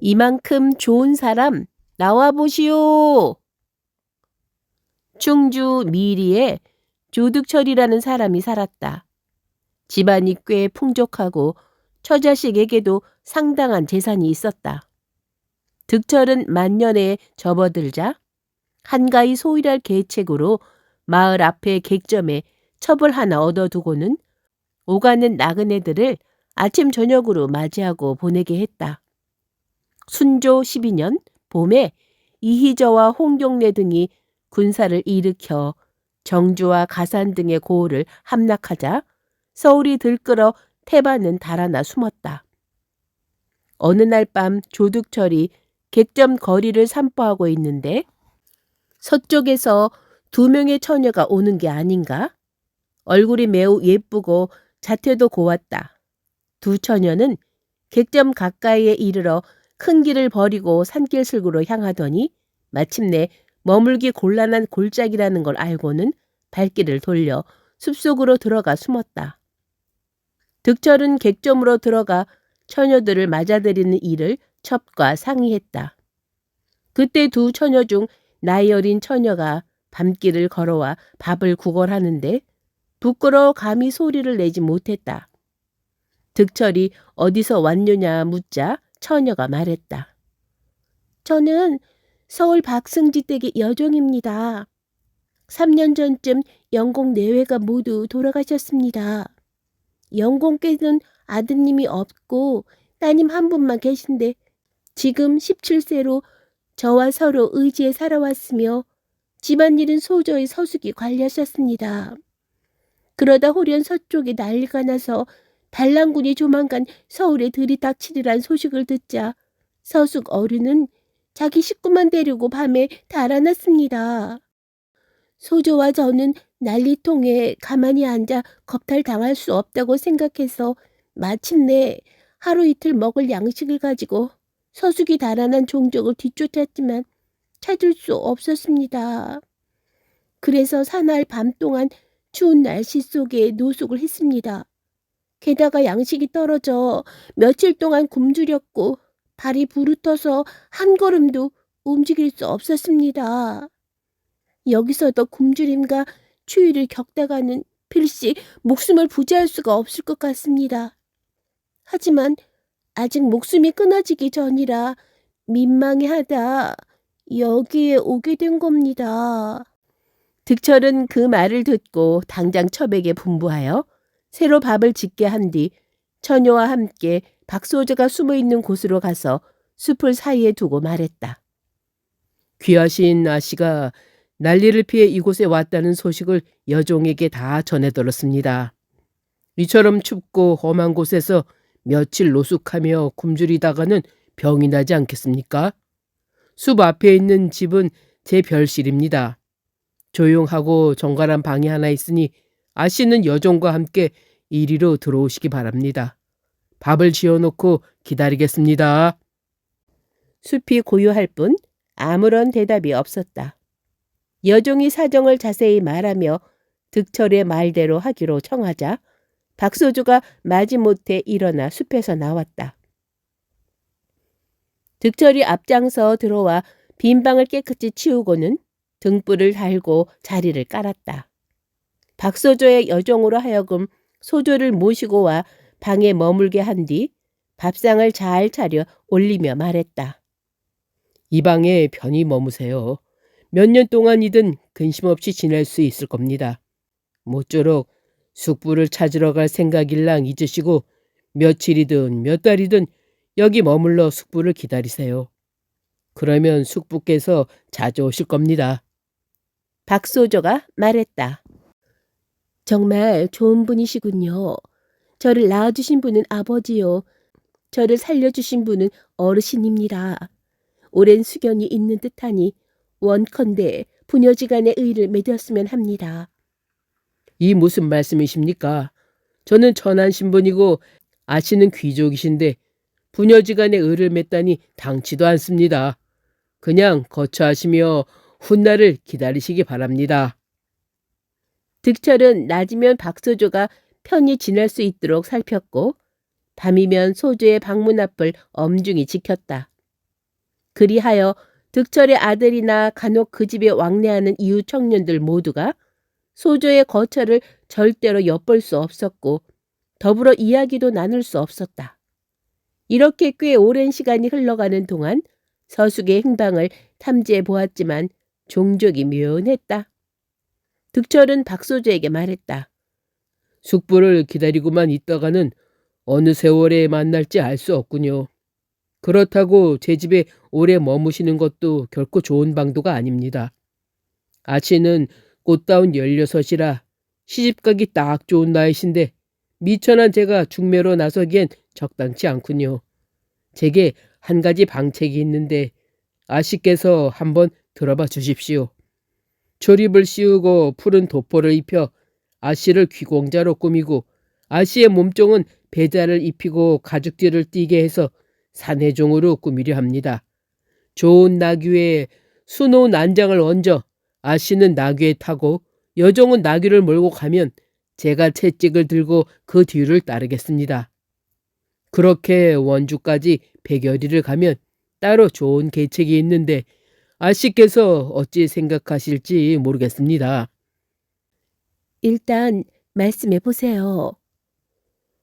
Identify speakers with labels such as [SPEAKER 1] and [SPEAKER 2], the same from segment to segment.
[SPEAKER 1] 이만큼 좋은 사람 나와 보시오. 충주 미리에 조득철이라는 사람이 살았다. 집안이 꽤 풍족하고 처자식에게도 상당한 재산이 있었다. 득철은 만년에 접어들자 한가히 소일할 계책으로 마을 앞의 객점에 첩을 하나 얻어두고는 오가는 나그네들을 아침 저녁으로 맞이하고 보내게 했다. 순조 12년 봄에 이희저와 홍경래 등이 군사를 일으켜 정주와 가산 등의 고을을 함락하자 서울이 들끓어 태반은 달아나 숨었다. 어느 날 밤 조득철이 객점 거리를 산보하고 있는데 서쪽에서 2명의 처녀가 오는 게 아닌가? 얼굴이 매우 예쁘고 자태도 고왔다. 2 처녀는 객점 가까이에 이르러 큰 길을 버리고 산길슬구로 향하더니 마침내 머물기 곤란한 골짜기라는 걸 알고는 발길을 돌려 숲속으로 들어가 숨었다. 득철은 객점으로 들어가 처녀들을 맞아들이는 일을 첩과 상의했다. 그때 2 처녀 중 나이 어린 처녀가 밤길을 걸어와 밥을 구걸하는데 부끄러워 감히 소리를 내지 못했다. 득철이 어디서 왔느냐 묻자 처녀가 말했다. 저는 서울 박승지 댁의 여종입니다. 3년 전쯤 영공 내외가 모두 돌아가셨습니다. 영공께는 아드님이 없고 따님 한 분만 계신데 지금 17세로 저와 서로 의지에 살아왔으며 집안일은 소저의 서숙이 관리하셨습니다. 그러다 호련 서쪽에 난리가 나서 반란군이 조만간 서울에 들이닥치리란 소식을 듣자 서숙 어른은 자기 식구만 데리고 밤에 달아났습니다. 소조와 저는 난리통에 가만히 앉아 겁탈당할 수 없다고 생각해서 마침내 하루 이틀 먹을 양식을 가지고 서숙이 달아난 종족을 뒤쫓았지만 찾을 수 없었습니다. 그래서 사나흘 밤 동안 추운 날씨 속에 노숙을 했습니다. 게다가 양식이 떨어져 며칠 동안 굶주렸고 발이 부르터서 한 걸음도 움직일 수 없었습니다. 여기서도 굶주림과 추위를 겪다가는 필시 목숨을 부지할 수가 없을 것 같습니다. 하지만 아직 목숨이 끊어지기 전이라 민망해하다 여기에 오게 된 겁니다. 득철은 그 말을 듣고 당장 첩에게 분부하여 새로 밥을 짓게 한 뒤 처녀와 함께 박소저가 숨어있는 곳으로 가서 숲을 사이에 두고 말했다.
[SPEAKER 2] 귀하신 아씨가 난리를 피해 이곳에 왔다는 소식을 여종에게 다 전해들었습니다. 이처럼 춥고 험한 곳에서 며칠 노숙하며 굶주리다가는 병이 나지 않겠습니까? 숲 앞에 있는 집은 제 별실입니다. 조용하고 정갈한 방이 하나 있으니 아씨는 여종과 함께 이리로 들어오시기 바랍니다. 밥을 지어놓고 기다리겠습니다.
[SPEAKER 1] 숲이 고요할 뿐 아무런 대답이 없었다. 여종이 사정을 자세히 말하며 득철의 말대로 하기로 청하자 박소주가 마지못해 일어나 숲에서 나왔다. 득철이 앞장서 들어와 빈 방을 깨끗이 치우고는 등불을 달고 자리를 깔았다. 박소조의 여종으로 하여금 소조를 모시고 와 방에 머물게 한 뒤 밥상을 잘 차려 올리며 말했다.
[SPEAKER 2] 이 방에 편히 머무세요. 몇 년 동안이든 근심 없이 지낼 수 있을 겁니다. 모쪼록 숙부를 찾으러 갈 생각일랑 잊으시고 며칠이든 몇 달이든 여기 머물러 숙부를 기다리세요. 그러면 숙부께서 자주 오실 겁니다.
[SPEAKER 1] 박소조가 말했다. 정말 좋은 분이시군요. 저를 낳아주신 분은 아버지요. 저를 살려주신 분은 어르신입니다. 오랜 수견이 있는 듯하니 원컨대 부녀지간의 의를 맺었으면 합니다.
[SPEAKER 2] 이 무슨 말씀이십니까? 저는 천한 신분이고 아씨는 귀족이신데 부녀지간의 의를 맺다니 당치도 않습니다. 그냥 거처하시며 훗날을 기다리시기 바랍니다.
[SPEAKER 1] 득철은 낮이면 박소조가 편히 지낼 수 있도록 살폈고 밤이면 소조의 방문 앞을 엄중히 지켰다. 그리하여 득철의 아들이나 간혹 그 집에 왕래하는 이웃 청년들 모두가 소조의 거처를 절대로 엿볼 수 없었고 더불어 이야기도 나눌 수 없었다. 이렇게 꽤 오랜 시간이 흘러가는 동안 서숙의 행방을 탐지해 보았지만 종족이 묘연했다. 득철은 박소조에게 말했다.
[SPEAKER 2] 숙부를 기다리고만 있다가는 어느 세월에 만날지 알 수 없군요. 그렇다고 제 집에 오래 머무시는 것도 결코 좋은 방도가 아닙니다. 아씨는 꽃다운 16이라 시집가기 딱 좋은 나이신데 미천한 제가 중매로 나서기엔 적당치 않군요. 제게 한 가지 방책이 있는데 아씨께서 한번 들어봐 주십시오. 조립을 씌우고 푸른 도포를 입혀 아씨를 귀공자로 꾸미고 아씨의 몸종은 배자를 입히고 가죽띠를 띠게 해서 사내종으로 꾸미려 합니다. 좋은 나귀에 수놓은 난장을 얹어 아씨는 나귀에 타고 여종은 나귀를 몰고 가면 제가 채찍을 들고 그 뒤를 따르겠습니다. 그렇게 원주까지 100여리를 가면 따로 좋은 계책이 있는데 아씨께서 어찌 생각하실지 모르겠습니다.
[SPEAKER 1] 일단 말씀해 보세요.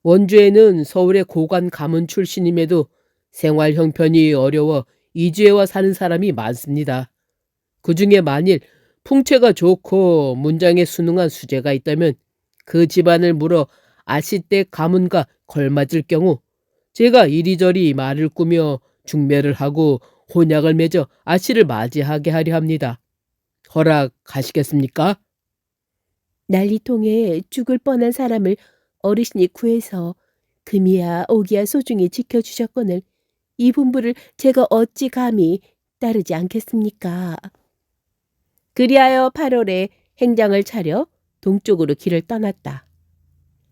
[SPEAKER 2] 원주에는 서울의 고관 가문 출신임에도 생활 형편이 어려워 이주해와 사는 사람이 많습니다. 그 중에 만일 풍채가 좋고 문장에 순응한 수재가 있다면 그 집안을 물어 아씨댁 가문과 걸맞을 경우 제가 이리저리 말을 꾸며 중매를 하고 혼약을 맺어 아씨를 맞이하게 하려 합니다. 허락하시겠습니까?
[SPEAKER 1] 난리통에 죽을 뻔한 사람을 어르신이 구해서 금이야 오기야 소중히 지켜주셨거늘 이 분부를 제가 어찌 감히 따르지 않겠습니까? 그리하여 8월에 행장을 차려 동쪽으로 길을 떠났다.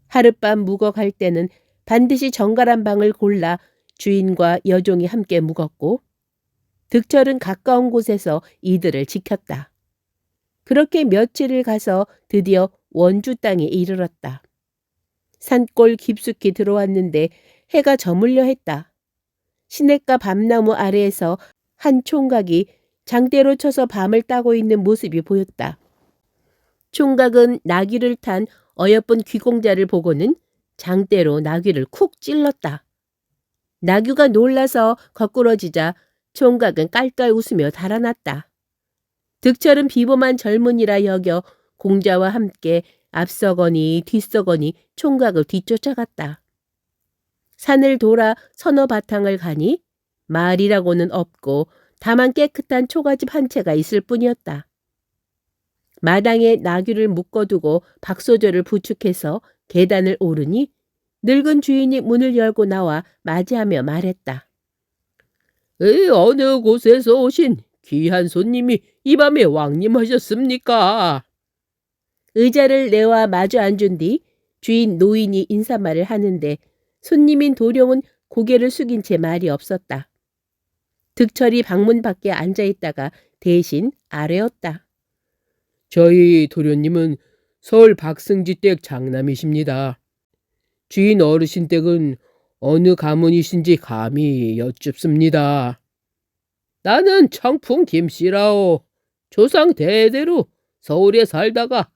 [SPEAKER 1] 하룻밤 묵어 갈 때는 반드시 정갈한 방을 골라 주인과 여종이 함께 묵었고 득철은 가까운 곳에서 이들을 지켰다. 그렇게 며칠을 가서 드디어 원주 땅에 이르렀다. 산골 깊숙이 들어왔는데 해가 저물려 했다. 시냇가 밤나무 아래에서 한 총각이 장대로 쳐서 밤을 따고 있는 모습이 보였다. 총각은 나귀를 탄 어여쁜 귀공자를 보고는 장대로 나귀를 쿡 찔렀다. 나귀가 놀라서 거꾸러지자 총각은 깔깔 웃으며 달아났다. 득철은 비범한 젊은이라 여겨 공자와 함께 앞서거니 뒤서거니 총각을 뒤쫓아갔다. 산을 돌아 서너 바탕을 가니 마을이라고는 없고 다만 깨끗한 초가집 한 채가 있을 뿐이었다. 마당에 나귀를 묶어두고 박소조를 부축해서 계단을 오르니 늙은 주인이 문을 열고 나와 맞이하며 말했다.
[SPEAKER 2] 어느 곳에서 오신 귀한 손님이 이 밤에 왕림하셨습니까?
[SPEAKER 1] 의자를 내와 마주 앉은 뒤 주인 노인이 인사말을 하는데 손님인 도령은 고개를 숙인 채 말이 없었다. 득철이 방문 밖에 앉아있다가 대신 아뢰었다.
[SPEAKER 2] 저희 도련님은 서울 박승지 댁 장남이십니다. 주인 어르신 댁은 어느 가문이신지 감히 여쭙습니다. 나는 청풍 김씨라오. 조상 대대로 서울에 살다가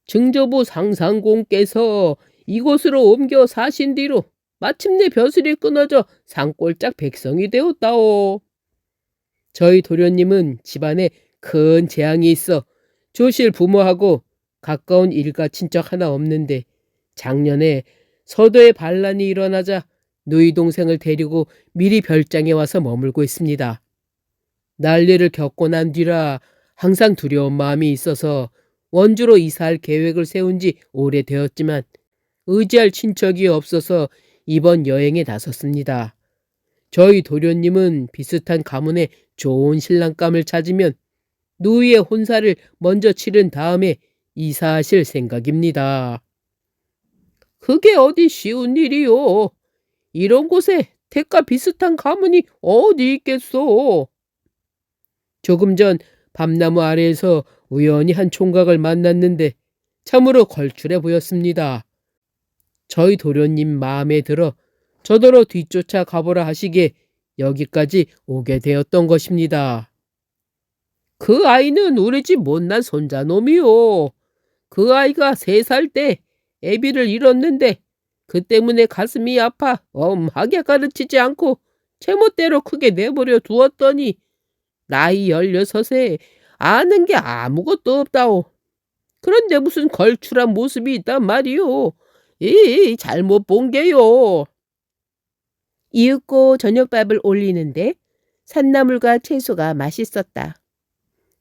[SPEAKER 2] 증조부 상상공께서 이곳으로 옮겨 사신 뒤로 마침내 벼슬이 끊어져 산골짝 백성이 되었다오. 저희 도련님은 집안에 큰 재앙이 있어 조실 부모하고 가까운 일가 친척 하나 없는데 작년에 서도에 반란이 일어나자 누이 동생을 데리고 미리 별장에 와서 머물고 있습니다. 난리를 겪고 난 뒤라 항상 두려운 마음이 있어서 원주로 이사할 계획을 세운 지 오래되었지만 의지할 친척이 없어서 이번 여행에 나섰습니다. 저희 도련님은 비슷한 가문에 좋은 신랑감을 찾으면 누이의 혼사를 먼저 치른 다음에 이사하실 생각입니다. 그게 어디 쉬운 일이요. 이런 곳에 댁과 비슷한 가문이 어디 있겠소. 조금 전 밤나무 아래에서 우연히 한 총각을 만났는데 참으로 걸출해 보였습니다. 저희 도련님 마음에 들어 저더러 뒤쫓아 가보라 하시기에 여기까지 오게 되었던 것입니다. 그 아이는 우리 집 못난 손자놈이요. 그 아이가 3살 때 애비를 잃었는데 그 때문에 가슴이 아파 엄하게 가르치지 않고 제멋대로 크게 내버려 두었더니 나이 16에 아는 게 아무것도 없다오. 그런데 무슨 걸출한 모습이 있단 말이오. 이 잘못 본 게요.
[SPEAKER 1] 이윽고 저녁밥을 올리는데 산나물과 채소가 맛있었다.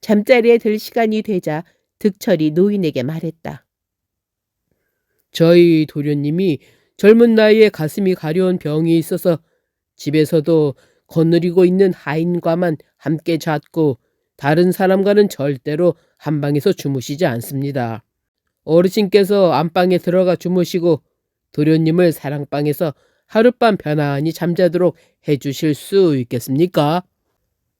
[SPEAKER 1] 잠자리에 들 시간이 되자 득철이 노인에게 말했다.
[SPEAKER 2] 저희 도련님이 젊은 나이에 가슴이 가려운 병이 있어서 집에서도 거느리고 있는 하인과만 함께 잤고 다른 사람과는 절대로 한 방에서 주무시지 않습니다. 어르신께서 안방에 들어가 주무시고 도련님을 사랑방에서 하룻밤 편안히 잠자도록 해주실 수 있겠습니까?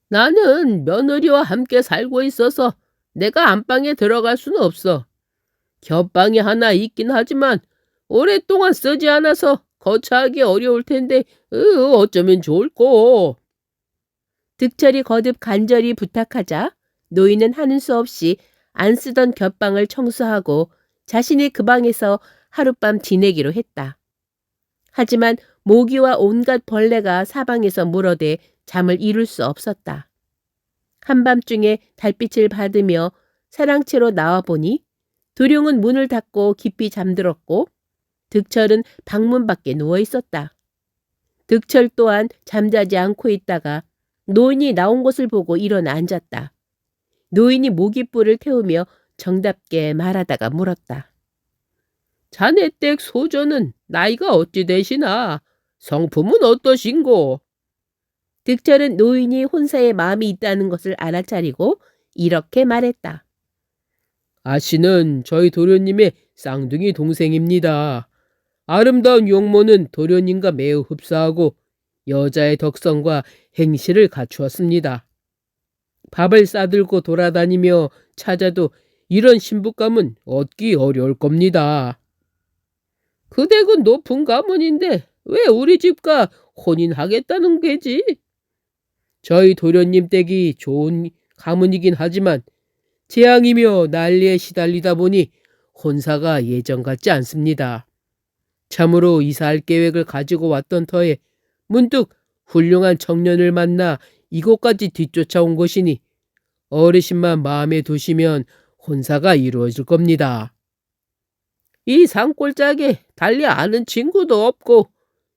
[SPEAKER 2] 나는 며느리와 함께 살고 있어서 내가 안방에 들어갈 수는 없어. 겹방이 하나 있긴 하지만 오랫동안 쓰지 않아서 거처하기 어려울 텐데 어쩌면 좋을꼬.
[SPEAKER 1] 득철이 거듭 간절히 부탁하자 노인은 하는 수 없이 안 쓰던 겹방을 청소하고 자신이 그 방에서 하룻밤 지내기로 했다. 하지만 모기와 온갖 벌레가 사방에서 물어대 잠을 이룰 수 없었다. 한밤중에 달빛을 받으며 사랑채로 나와보니 도룡은 문을 닫고 깊이 잠들었고 득철은 방문 밖에 누워 있었다. 득철 또한 잠자지 않고 있다가 노인이 나온 것을 보고 일어나 앉았다. 노인이 모깃불을 태우며 정답게 말하다가 물었다. 자네 댁 소조는 나이가 어찌 되시나? 성품은 어떠신고? 득철은 노인이 혼사의 마음이 있다는 것을 알아차리고 이렇게 말했다. 아씨는 저희 도련님의 쌍둥이 동생입니다. 아름다운 용모는 도련님과 매우 흡사하고 여자의 덕성과 행실을 갖추었습니다. 밥을 싸들고 돌아다니며 찾아도 이런 신부감은 얻기 어려울 겁니다. 그 댁은 높은 가문인데 왜 우리 집과 혼인하겠다는 게지? 저희 도련님 댁이 좋은 가문이긴 하지만 재앙이며 난리에 시달리다 보니 혼사가 예전 같지 않습니다. 참으로 이사할 계획을 가지고 왔던 터에 문득 훌륭한 청년을 만나 이곳까지 뒤쫓아온 것이니 어르신만 마음에 두시면 혼사가 이루어질 겁니다. 이 산골짜기에 달리 아는 친구도 없고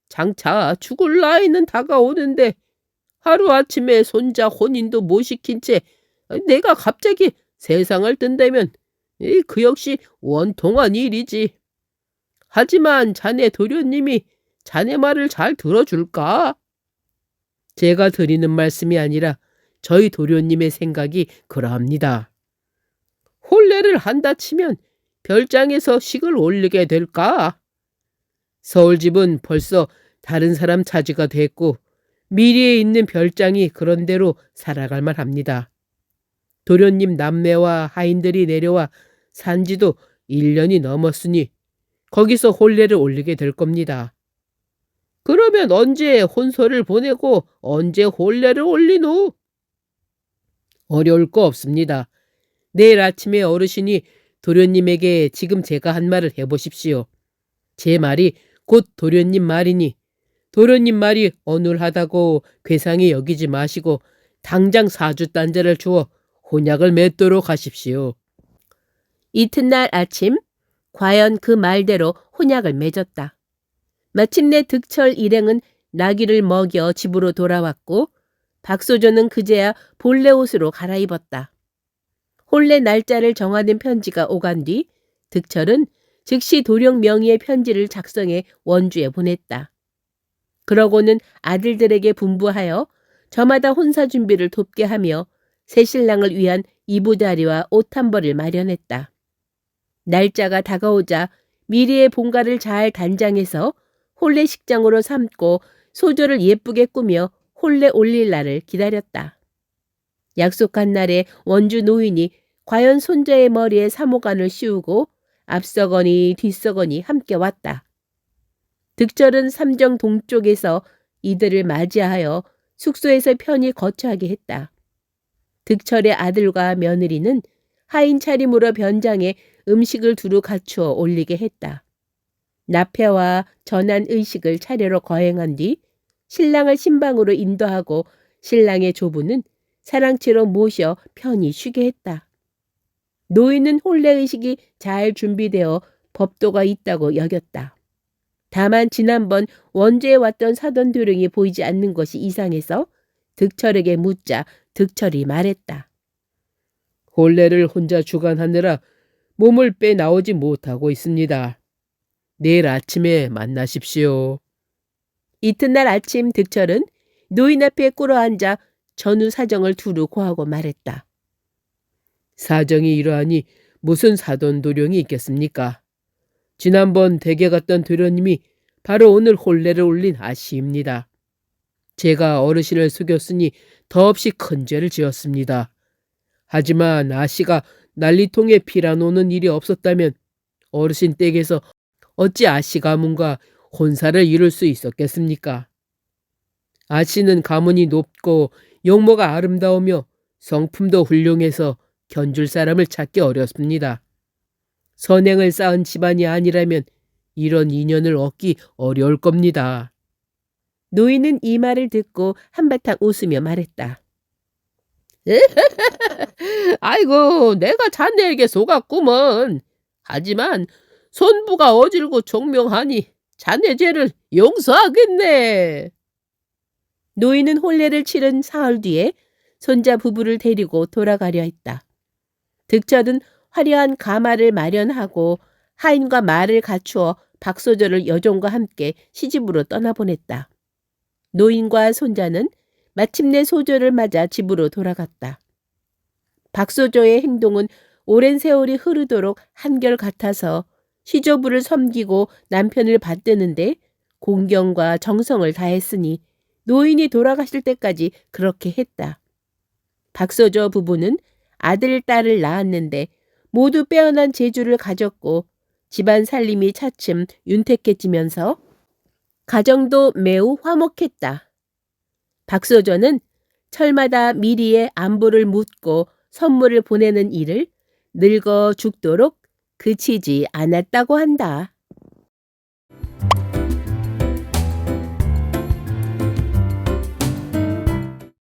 [SPEAKER 1] 장차 죽을 나이는 다가오는데 하루아침에 손자 혼인도 못 시킨 채 내가 갑자기 세상을 뜬다면 그 역시 원통한 일이지. 하지만 자네 도련님이 자네 말을 잘 들어줄까? 제가 드리는 말씀이 아니라 저희 도련님의 생각이 그러합니다. 혼례를 한다 치면 별장에서 식을 올리게 될까? 서울집은 벌써 다른 사람 차지가 됐고 미리에 있는 별장이 그런대로 살아갈 만합니다. 도련님 남매와 하인들이 내려와 산지도 1년이 넘었으니 거기서 혼례를 올리게 될 겁니다. 그러면 언제 혼서를 보내고 언제 혼례를 올리노? 어려울 거 없습니다. 내일 아침에 어르신이 도련님에게 지금 제가 한 말을 해보십시오. 제 말이 곧 도련님 말이니 도련님 말이 어눌하다고 괴상히 여기지 마시고 당장 사주단자를 주어 혼약을 맺도록 하십시오. 이튿날 아침 과연 그 말대로 혼약을 맺었다. 마침내 득철 일행은 나귀를 먹여 집으로 돌아왔고 박소조는 그제야 본래 옷으로 갈아입었다. 혼례 날짜를 정하는 편지가 오간 뒤 득철은 즉시 도령 명의의 편지를 작성해 원주에 보냈다. 그러고는 아들들에게 분부하여 저마다 혼사 준비를 돕게 하며 새신랑을 위한 이부자리와 옷 한 벌을 마련했다. 날짜가 다가오자 미리의 본가를 잘 단장해서 혼례 식장으로 삼고 소조를 예쁘게 꾸며 혼례 올릴 날을 기다렸다. 약속한 날에 원주 노인이 과연 손자의 머리에 사모간을 씌우고 앞서거니 뒤서거니 함께 왔다. 득철은 삼정 동쪽에서 이들을 맞이하여 숙소에서 편히 거처하게 했다. 득철의 아들과 며느리는 하인 차림으로 변장해 음식을 두루 갖추어 올리게 했다. 나폐와 전한 의식을 차례로 거행한 뒤 신랑을 신방으로 인도하고 신랑의 조부는 사랑채로 모셔 편히 쉬게 했다. 노인은 혼례의식이 잘 준비되어 법도가 있다고 여겼다. 다만 지난번 원주에 왔던 사돈 도령이 보이지 않는 것이 이상해서 득철에게 묻자 득철이 말했다.
[SPEAKER 2] 혼례를 혼자 주관하느라 몸을 빼나오지 못하고 있습니다. 내일 아침에 만나십시오.
[SPEAKER 1] 이튿날 아침 득철은 노인 앞에 꿇어앉아 전후 사정을 두루 고하고 말했다.
[SPEAKER 2] 사정이 이러하니 무슨 사돈 도령이 있겠습니까? 지난번 댁에 갔던 도련님이 바로 오늘 혼례를 올린 아씨입니다. 제가 어르신을 속였으니 더없이 큰 죄를 지었습니다. 하지만 아씨가 난리통에 피라노는 일이 없었다면 어르신 댁에서 어찌 아씨 가문과 혼사를 이룰 수 있었겠습니까? 아씨는 가문이 높고 용모가 아름다우며 성품도 훌륭해서 견줄 사람을 찾기 어렵습니다. 선행을 쌓은 집안이 아니라면 이런 인연을 얻기 어려울 겁니다.
[SPEAKER 1] 노인은 이 말을 듣고 한바탕 웃으며 말했다.
[SPEAKER 2] 아이고, 내가 자네에게 속았구먼. 하지만 손부가 어질고 총명하니 자네 죄를 용서하겠네.
[SPEAKER 1] 노인은 혼례를 치른 사흘 뒤에 손자 부부를 데리고 돌아가려 했다. 득철은 화려한 가마를 마련하고 하인과 말을 갖추어 박소조를 여종과 함께 시집으로 떠나보냈다. 노인과 손자는 마침내 소조를 맞아 집으로 돌아갔다. 박소조의 행동은 오랜 세월이 흐르도록 한결같아서 시조부를 섬기고 남편을 받드는데 공경과 정성을 다했으니 노인이 돌아가실 때까지 그렇게 했다. 박소조 부부는 아들, 딸을 낳았는데 모두 빼어난 재주를 가졌고 집안 살림이 차츰 윤택해지면서 가정도 매우 화목했다. 박소조는 철마다 미리의 안부를 묻고 선물을 보내는 일을 늙어 죽도록 그치지 않았다고 한다.